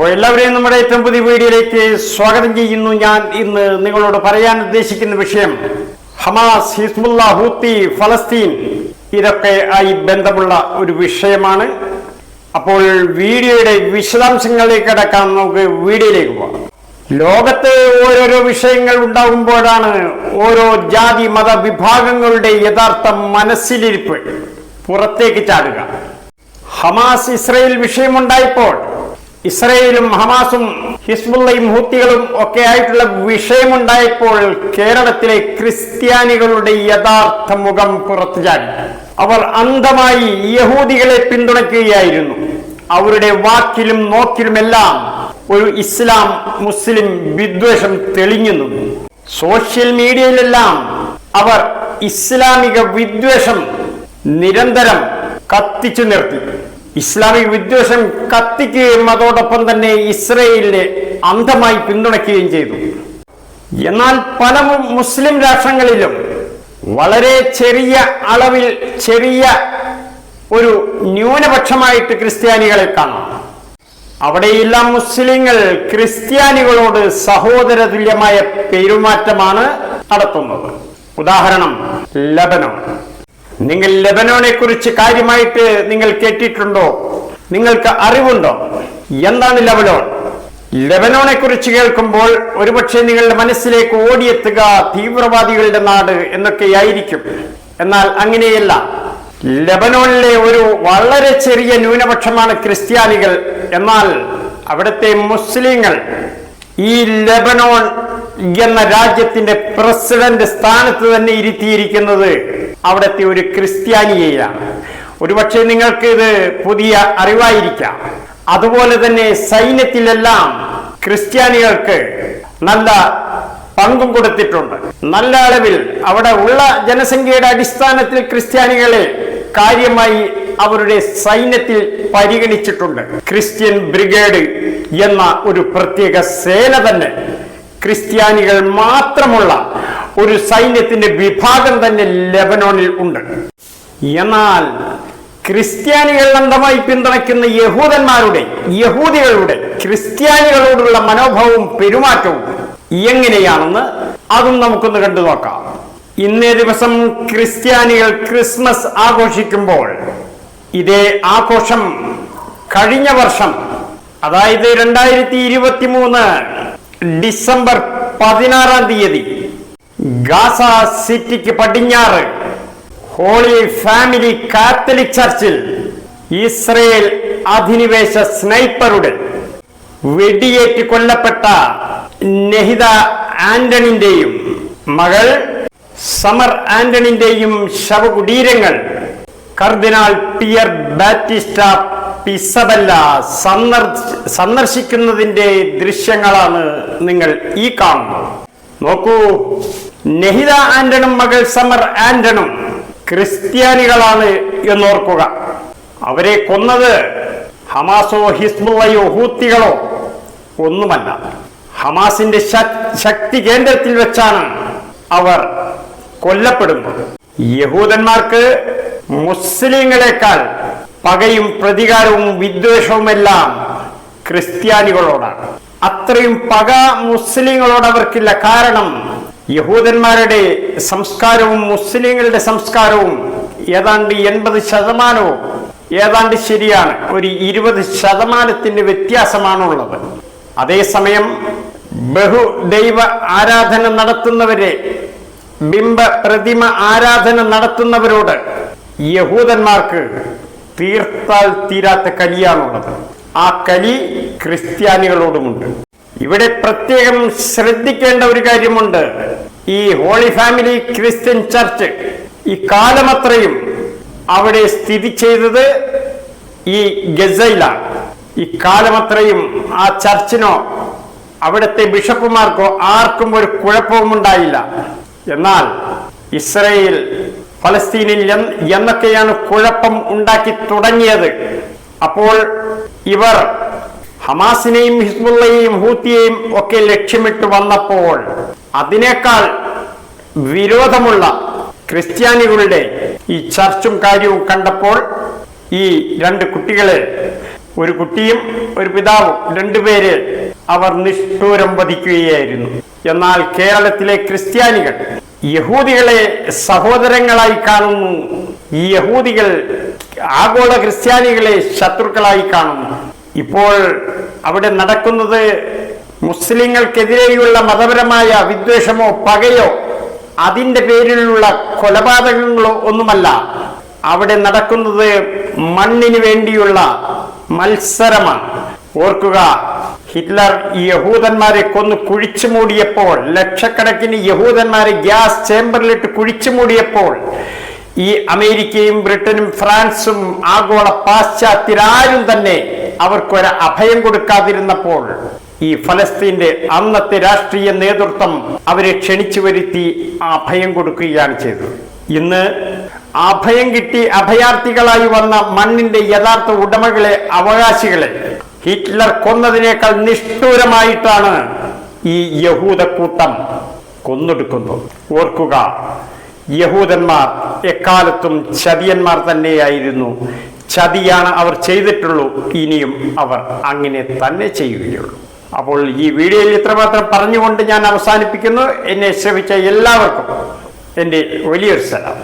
അപ്പോൾ എല്ലാവരെയും നമ്മുടെ ഏറ്റവും പുതിയ വീഡിയോയിലേക്ക് സ്വാഗതം ചെയ്യുന്നു. ഞാൻ ഇന്ന് നിങ്ങളോട് പറയാൻ ഉദ്ദേശിക്കുന്ന വിഷയം ഹമാസ്, ഹിസ്ബുള്ള, ഹൂത്തി, ഫലസ്തീൻ ഇതൊക്കെ ആയി ബന്ധമുള്ള ഒരു വിഷയമാണ്. അപ്പോൾ വീഡിയോയുടെ വിശദാംശങ്ങളിലേക്ക് കടക്കാം. നമുക്ക് വീഡിയോയിലേക്ക് പോകാം. ലോകത്ത് ഓരോരോ വിഷയങ്ങൾ ഉണ്ടാകുമ്പോഴാണ് ഓരോ ജാതി മത വിഭാഗങ്ങളുടെ യഥാർത്ഥ മനസ്സിലിരിപ്പ് പുറത്തേക്ക് ചാടുക. ഹമാസ് ഇസ്രയേൽ വിഷയമുണ്ടായപ്പോൾ ഇസ്രയേലും ഹമാസും ഹിസ്ബുള്ളയും ഹൂത്തികളും ഒക്കെ ആയിട്ടുള്ള വിഷയമുണ്ടായപ്പോൾ കേരളത്തിലെ ക്രിസ്ത്യാനികളുടെ യഥാർത്ഥ മുഖം പുറത്തു ചാടി. അവർ അന്ധമായി യഹൂദികളെ പിന്തുണയ്ക്കുകയായിരുന്നു. അവരുടെ വാക്കിലും നോക്കിലുമെല്ലാം ഒരു ഇസ്ലാം മുസ്ലിം വിദ്വേഷം തെളിഞ്ഞു. സോഷ്യൽ മീഡിയയിലെല്ലാം അവർ ഇസ്ലാമിക വിദ്വേഷം നിരന്തരം കത്തിച്ചു നിർത്തി. ഇസ്ലാമിക വിദ്വേഷം കത്തിക്കുകയും അതോടൊപ്പം തന്നെ ഇസ്രയേലിനെ അന്ധമായി പിന്തുണയ്ക്കുകയും ചെയ്തു. എന്നാൽ പല മുസ്ലിം രാഷ്ട്രങ്ങളിലും വളരെ ചെറിയ അളവിൽ ചെറിയ ഒരു ന്യൂനപക്ഷമായിട്ട് ക്രിസ്ത്യാനികളെ കാണാം. അവിടെയെല്ലാം മുസ്ലിങ്ങൾ ക്രിസ്ത്യാനികളോട് സഹോദര തുല്യമായ പെരുമാറ്റമാണ് നടത്തുന്നത്. ഉദാഹരണം ലബനോൺ. നിങ്ങൾ ലബനോനെ കുറിച്ച് കാര്യമായിട്ട് നിങ്ങൾ കേട്ടിട്ടുണ്ടോ? നിങ്ങൾക്ക് അറിവുണ്ടോ? എന്താണ് ലബനോൺ? ലബനോനെ കുറിച്ച് കേൾക്കുമ്പോൾ ഒരുപക്ഷെ നിങ്ങളുടെ മനസ്സിലേക്ക് ഓടിയെത്തുക തീവ്രവാദികളുടെ നാട് എന്നൊക്കെയായിരിക്കും. എന്നാൽ അങ്ങനെയല്ല. ലബനോണിലെ ഒരു വളരെ ചെറിയ ന്യൂനപക്ഷമാണ് ക്രിസ്ത്യാനികൾ. എന്നാൽ അവിടുത്തെ മുസ്ലിങ്ങൾ ഈ ലബനോൺ എന്ന രാജ്യത്തിന്റെ പ്രസിഡന്റ് സ്ഥാനത്ത് തന്നെ ഇരുത്തിയിരിക്കുന്നത് അവിടുത്തെ ഒരു ക്രിസ്ത്യാനിയെയാണ്. ഒരുപക്ഷെ നിങ്ങൾക്ക് ഇത് പുതിയ അറിവായിരിക്കാം. അതുപോലെ തന്നെ സൈന്യത്തിലെല്ലാം ക്രിസ്ത്യാനികൾക്ക് നല്ല പങ്കും കൊടുത്തിട്ടുണ്ട്. നല്ല അളവിൽ അവിടെ ഉള്ള ജനസംഖ്യയുടെ അടിസ്ഥാനത്തിൽ ക്രിസ്ത്യാനികളെ കാര്യമായി അവരുടെ സൈന്യത്തിൽ പരിഗണിച്ചിട്ടുണ്ട്. ക്രിസ്ത്യൻ ബ്രിഗേഡ് എന്ന ഒരു പ്രത്യേക സേന തന്നെ, ക്രിസ്ത്യാനികൾ മാത്രമുള്ള ഒരു സൈന്യത്തിന്റെ വിഭാഗം തന്നെ ലബനോണിൽ ഉണ്ട്. എന്നാൽ ക്രിസ്ത്യാനികൾ അന്ധമായി പിന്തുണയ്ക്കുന്ന യഹൂദികളുടെ ക്രിസ്ത്യാനികളോടുള്ള മനോഭാവവും പെരുമാറ്റവും എങ്ങനെയാണെന്ന് അതും നമുക്കൊന്ന് കണ്ടു നോക്കാം. ഇന്നേ ദിവസം ക്രിസ്ത്യാനികൾ ക്രിസ്മസ് ആഘോഷിക്കുമ്പോൾ ഇതേ ആഘോഷം കഴിഞ്ഞ വർഷം, അതായത് 2023 ഡിസംബർ 16 തീയതി ഗാസ സിറ്റിക്ക് പടിഞ്ഞാറ് ഹോളി ഫാമിലി കാത്തലിക് ചർച്ചിൽ ഇസ്രയേൽ അധിനിവേശ സ്നൈപ്പറുടെ വെടിയേറ്റ് കൊല്ലപ്പെട്ട നെഹിദ ആന്റണിന്റെയും മകൾ സമർ ആന്റണിന്റെയും ശവകുടീരങ്ങൾ കർദിനാൾ പിയർ ബാറ്റിസ്റ്റ പിസബല്ല സന്ദർശിക്കുന്നതിന്റെ ദൃശ്യങ്ങളാണ് നിങ്ങൾ ഈ കാണുന്നത്. നോക്കൂ, നെഹിദ ആന്റണും മകൾ സമർ ആന്റണും ക്രിസ്ത്യാനികളാണ് എന്നോർക്കുക. അവരെ കൊന്നത് ഹമാസോ ഹിസ്ബുള്ളയോ ഹൂത്തികളോ ഒന്നുമല്ല. ഹമാസിന്റെ ശക്തി കേന്ദ്രത്തിൽ വെച്ചാണ് അവർ കൊല്ലപ്പെടുന്നത്. യഹൂദന്മാർക്ക് മുസ്ലിങ്ങളെക്കാൾ പകയും പ്രതികാരവും വിദ്വേഷവുമെല്ലാം ക്രിസ്ത്യാനികളോടാണ്. അത്രയും പക മുസ്ലിങ്ങളോട് അവർക്കില്ല. കാരണം യഹൂദന്മാരുടെ സംസ്കാരവും മുസ്ലിങ്ങളുടെ സംസ്കാരവും ഏതാണ്ട് 80% ഏതാണ്ട് ശരിയാണ്. ഒരു 20% വ്യത്യാസമാണുള്ളത്. അതേസമയം ബഹുദൈവ ആരാധന നടത്തുന്നവരെ, ബിംബ പ്രതിമ ആരാധന നടത്തുന്നവരോട് യഹൂദന്മാർക്ക് തീർത്താൽ തീരാത്ത കലിയാണുള്ളത്. ആ കലി ക്രിസ്ത്യാനികളോടുമുണ്ട്. ഇവിടെ പ്രത്യേകം ശ്രദ്ധിക്കേണ്ട ഒരു കാര്യമുണ്ട്. ഈ ഹോളി ഫാമിലി ക്രിസ്ത്യൻ ചർച്ച് ഈ കാലമത്രയും അവിടെ സ്ഥിതി ചെയ്തത് ഈ ഗസയിലാണ്. ഈ കാലമത്രയും ആ ചർച്ചിനോ അവിടുത്തെ ബിഷപ്പുമാർക്കോ ആർക്കും ഒരു കുഴപ്പവും ഉണ്ടായില്ല. എന്നാൽ ഇസ്രയേൽ ഫലസ്തീനിൽ എന്നൊക്കെയാണ് കുഴപ്പം ഉണ്ടാക്കി തുടങ്ങിയത്. അപ്പോൾ ഇവർ ഹമാസിനെയും ഹിസ്ബുള്ളയെയും ഹൂത്തിയെയും ഒക്കെ ലക്ഷ്യമിട്ട് വന്നപ്പോൾ അതിനേക്കാൾ വിരോധമുള്ള ക്രിസ്ത്യാനികളുടെ ഈ ചർച്ചും കാര്യവും കണ്ടപ്പോൾ ഈ രണ്ട് കുട്ടികളെ ഒരു കുട്ടിയും ഒരു പിതാവും രണ്ടുപേരെ അവർ നിഷ്ഠൂരം വധിക്കുകയായിരുന്നു. എന്നാൽ കേരളത്തിലെ ക്രിസ്ത്യാനികൾ യഹൂദികളെ സഹോദരങ്ങളായി കാണുന്നു. ഈ യഹൂദികൾ ആഗോള ക്രിസ്ത്യാനികളെ ശത്രുക്കളായി കാണുന്നു. ഇപ്പോൾ അവിടെ നടക്കുന്നത് മുസ്ലിങ്ങൾക്കെതിരെയുള്ള മതപരമായ വിദ്വേഷമോ പകയോ അതിൻ്റെ പേരിലുള്ള കൊലപാതകങ്ങളോ ഒന്നുമല്ല. അവിടെ നടക്കുന്നത് മണ്ണിന് വേണ്ടിയുള്ള മത്സരമാണ്. ഓർക്കുക, ഹിറ്റ്ലർ യഹൂദന്മാരെ കൊന്നു കുഴിച്ചു മൂടിയപ്പോൾ, ലക്ഷക്കണക്കിന് യഹൂദന്മാരെ ഗ്യാസ് ചേംബറിലിട്ട് കുഴിച്ചു മൂടിയപ്പോൾ, ഈ അമേരിക്കയും ബ്രിട്ടനും ഫ്രാൻസും ആഗോള പാശ്ചാത്യരാരും തന്നെ അവർക്കൊരു അഭയം കൊടുക്കാതിരുന്നപ്പോൾ ഈ ഫലസ്തീന്റെ അന്നത്തെ രാഷ്ട്രീയ നേതൃത്വം അവരെ ക്ഷണിച്ചു വരുത്തി അഭയം കൊടുക്കുകയാണ് ചെയ്തത്. ഇന്ന് അഭയം കിട്ടി അഭയാർത്ഥികളായി വന്ന മണ്ണിന്റെ യഥാർത്ഥ ഉടമകളെ, അവകാശികളെ ഹിറ്റ്ലർ കൊന്നതിനേക്കാൾ നിഷ്ഠൂരമായിട്ടാണ് ഈ യഹൂദക്കൂട്ടം കൊന്നൊടുക്കുന്നത്. ഓർക്കുക, യഹൂദന്മാർ എക്കാലത്തും ചതിയന്മാർ തന്നെയായിരുന്നു. ചതിയാണ് അവർ ചെയ്തിട്ടുള്ളൂ. ഇനിയും അവർ അങ്ങനെ തന്നെ ചെയ്യുകയുള്ളൂ. അപ്പോൾ ഈ വീഡിയോയിൽ ഇത്രമാത്രം പറഞ്ഞുകൊണ്ട് ഞാൻ അവസാനിപ്പിക്കുന്നു. എന്നെ ശ്രമിച്ച എല്ലാവർക്കും എൻ്റെ വലിയൊരു സലാം.